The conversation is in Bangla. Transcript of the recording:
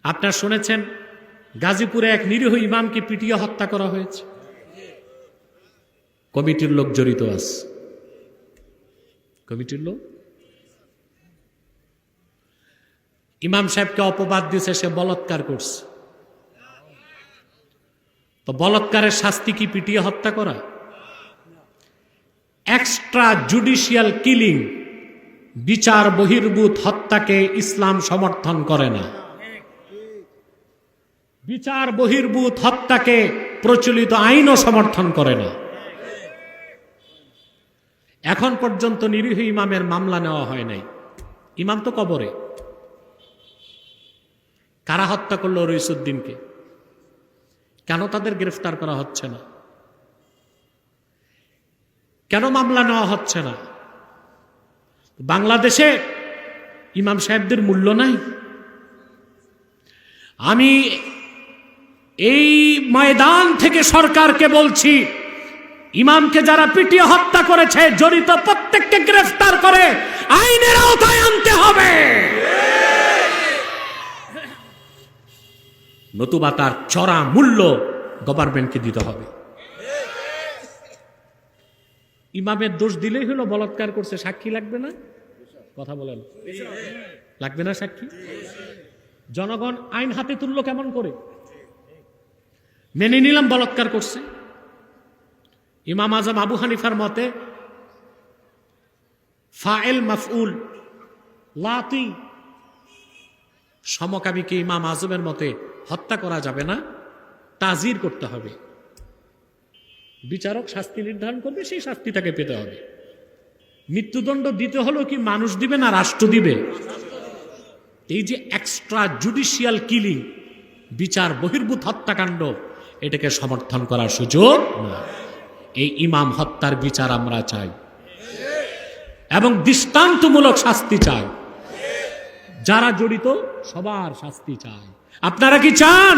আপনারা শুনেছেন গাজীপুরে এক নিরীহ ইমামকে পিটিয়ে হত্যা করা হয়েছে। কমিটির লোক জড়িত আছে, কমিটির লোক। ইমাম সাহেবকে অপবাদ দিয়েছে সে বলাৎকার করছে। তো বলাৎকারের শাস্তি কি পিটিয়ে হত্যা করা? এক্সট্রা জুডিশিয়াল কিলিং, বিচার বহির্ভূত হত্যাকে ইসলাম সমর্থন করে না। বিচার বহির্ভূত হত্যাকে প্রচলিত আইনও সমর্থন করে না। এখন পর্যন্ত নিরীহ ইমামের মামলা নেওয়া হয় নাই। ইমাম তো কবরে। কারা হত্যা করলো রইসুদ্দিনকে? কেন তাদের গ্রেফতার করা হচ্ছে না? কেন মামলা নেওয়া হচ্ছে না? বাংলাদেশে ইমাম সাহেবদের মূল্য নাই? আমি এই ময়দান থেকে সরকারকে বলছি, ইমামকে যারা পিটিয়ে হত্যা করেছে জড়িত প্রত্যেককে গ্রেফতার করে আইনের আওতায় আনতে হবে, নতুবা তার চড়া মূল্য গভর্নমেন্টকে দিতে হবে। ইমামের দোষ দিলেই হলো বলাৎকার করছে, সাক্ষী লাগবে না? কথা বলেন, লাগবে না সাক্ষী? জনগণ আইন হাতে তুললো কেমন করে? মেনে নিলাম বলাৎকার করছে। ইমাম আজম আবু হানিফার মতে ফাইল মাফউল লাতি, সমকামীকে ইমাম আজমের মতে হত্যা করা যাবে না, তাজির করতে হবে। বিচারক শাস্তি নির্ধারণ করবে, সেই শাস্তি তাকে পেতে হবে। মৃত্যুদণ্ড দিতে হলো কি মানুষ দিবে না রাষ্ট্র দিবে? এই যে এক্সট্রা জুডিশিয়াল কিলিং, বিচার বহির্ভূত হত্যাকাণ্ড, এটাকে সমর্থন করার সুযোগ না। এই ইমাম হত্যার বিচার আমরা চাই এবং দৃষ্টান্তমূলক শাস্তি চাই। যারা জড়িত সবার শাস্তি চাই। আপনারা কি চান?